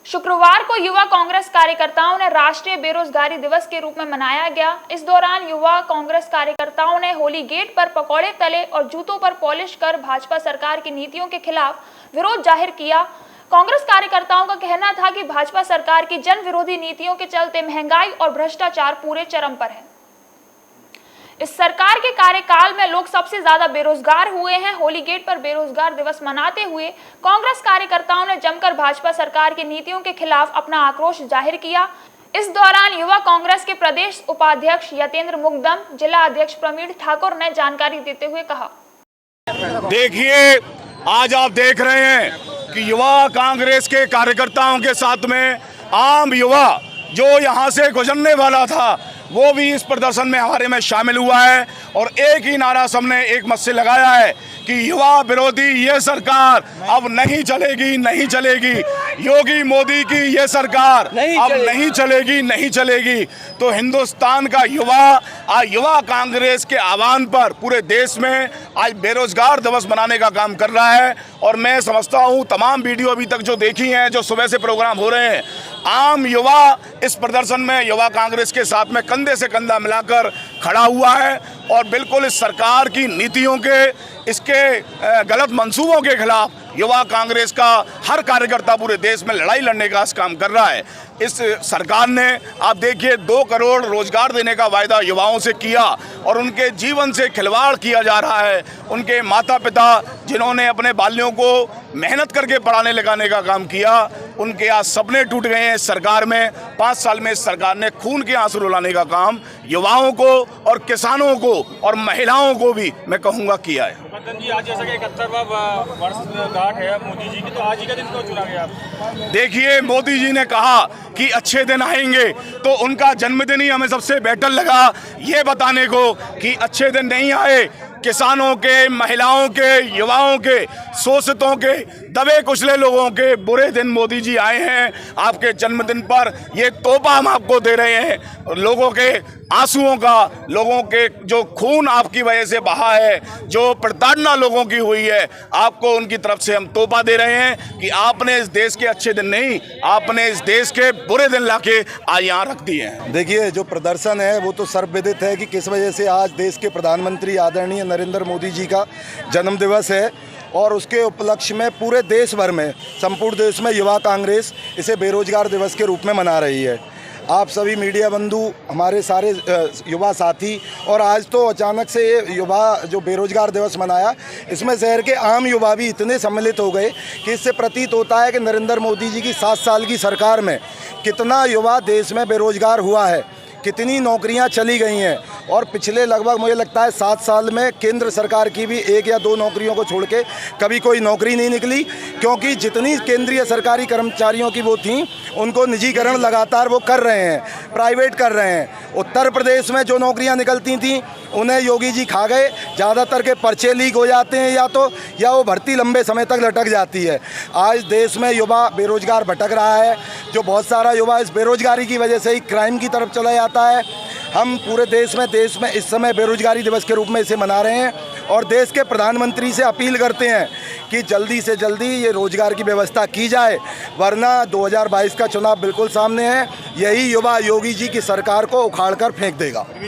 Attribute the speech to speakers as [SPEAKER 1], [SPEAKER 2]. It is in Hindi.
[SPEAKER 1] शुक्रवार को युवा कांग्रेस कार्यकर्ताओं ने राष्ट्रीय बेरोजगारी दिवस के रूप में मनाया गया। इस दौरान युवा कांग्रेस कार्यकर्ताओं ने होली गेट पर पकौड़े तले और जूतों पर पॉलिश कर भाजपा सरकार की नीतियों के खिलाफ विरोध जाहिर किया। कांग्रेस कार्यकर्ताओं का कहना था कि भाजपा सरकार की जन विरोधी नीतियों के चलते महंगाई और भ्रष्टाचार पूरे चरम पर है। इस सरकार के कार्यकाल में लोग सबसे ज्यादा बेरोजगार हुए हैं। होली गेट पर बेरोजगार दिवस मनाते हुए कांग्रेस कार्यकर्ताओं ने जमकर भाजपा सरकार की नीतियों के खिलाफ अपना आक्रोश जाहिर किया। इस दौरान युवा कांग्रेस के प्रदेश उपाध्यक्ष यतेंद्र मुगदम, जिला अध्यक्ष प्रवीण ठाकुर ने जानकारी देते हुए कहा,
[SPEAKER 2] देखिए, आज आप देख रहे हैं कि युवा कांग्रेस के कार्यकर्ताओं के साथ में आम युवा जो यहाँ से गुजरने वाला था वो भी इस प्रदर्शन में हमारे में शामिल हुआ है और एक ही नारा सबने एक मत से लगाया है कि युवा विरोधी ये सरकार अब नहीं चलेगी, नहीं चलेगी। योगी मोदी की ये सरकार अब नहीं चलेगी। तो हिंदुस्तान का युवा कांग्रेस के आह्वान पर पूरे देश में आज बेरोजगार दिवस मनाने का काम कर रहा है। और मैं समझता हूँ तमाम वीडियो अभी तक जो देखी हैं, जो सुबह से प्रोग्राम हो रहे हैं, आम युवा इस प्रदर्शन में युवा कांग्रेस के साथ में कंधे से कंधा मिलाकर खड़ा हुआ है और बिल्कुल इस सरकार की नीतियों के, इसके गलत मंसूबों के खिलाफ युवा कांग्रेस का हर कार्यकर्ता पूरे देश में लड़ाई लड़ने का काम कर रहा है। इस सरकार ने, आप देखिए, 2 करोड़ रोजगार देने का वायदा युवाओं से किया और उनके जीवन से खिलवाड़ किया जा रहा है। उनके माता पिता जिन्होंने अपने बालियों को मेहनत करके पढ़ाने लिखाने का काम किया, उनके आज सपने टूट गए हैं। इस सरकार में 5 साल में इस सरकार ने खून के आंसू रुलाने का काम युवाओं को और किसानों को और महिलाओं को भी मैं कहूँगा किया है।
[SPEAKER 3] जी, आज जैसा कि 71वां वर्षगांठ है मोदी जी की, तो आज ही का दिन क्यों चुना गया?
[SPEAKER 2] देखिए, मोदी जी ने कहा कि अच्छे दिन आएंगे, तो उनका जन्मदिन ही हमें सबसे बेहतर लगा ये बताने को कि अच्छे दिन नहीं आए। किसानों के, महिलाओं के, युवाओं के, शोषितों के, दबे कुचले लोगों के बुरे दिन मोदी जी आए हैं। आपके जन्मदिन पर ये तोहफा हम आपको दे रहे हैं। लोगों के आंसुओं का, लोगों के जो खून आपकी वजह से बहा है, जो प्रताड़ना लोगों की हुई है, आपको उनकी तरफ से हम तोहफा दे रहे हैं कि आपने इस देश के अच्छे दिन नहीं, आपने इस देश के बुरे दिन लाके आज यहाँ रख दिए हैं।
[SPEAKER 4] देखिए, जो प्रदर्शन है वो तो सर्वविदित है कि किस वजह से आज देश के प्रधानमंत्री आदरणीय नरेंद्र मोदी जी का जन्मदिवस है और उसके उपलक्ष्य में पूरे देश भर में, संपूर्ण देश में युवा कांग्रेस इसे बेरोजगार दिवस के रूप में मना रही है। आप सभी मीडिया बंधु, हमारे सारे युवा साथी, और आज तो अचानक से ये युवा जो बेरोजगार दिवस मनाया, इसमें शहर के आम युवा भी इतने सम्मिलित हो गए कि इससे प्रतीत होता है कि नरेंद्र मोदी जी की 7 साल की सरकार में कितना युवा देश में बेरोजगार हुआ है, कितनी नौकरियां चली गई हैं। और पिछले लगभग मुझे लगता है 7 साल में केंद्र सरकार की भी 1 या 2 नौकरियों को छोड़ के कभी कोई नौकरी नहीं निकली, क्योंकि जितनी केंद्रीय सरकारी कर्मचारियों की वो थी, उनको निजीकरण लगातार वो कर रहे हैं, प्राइवेट कर रहे हैं। उत्तर प्रदेश में जो नौकरियां निकलती थीं उन्हें योगी जी खा गए। ज़्यादातर के पर्चे लीक हो जाते हैं या वो भर्ती लंबे समय तक लटक जाती है। आज देश में युवा बेरोजगार भटक रहा है, जो बहुत सारा युवा इस बेरोजगारी की वजह से ही क्राइम की तरफ चला जाता है। हम पूरे देश में इस समय बेरोजगारी दिवस के रूप में इसे मना रहे हैं और देश के प्रधानमंत्री से अपील करते हैं कि जल्दी से जल्दी ये रोजगार की व्यवस्था की जाए, वरना 2022 का चुनाव बिल्कुल सामने है। यही युवा योगी जी की सरकार को उखाड़ कर फेंक देगा।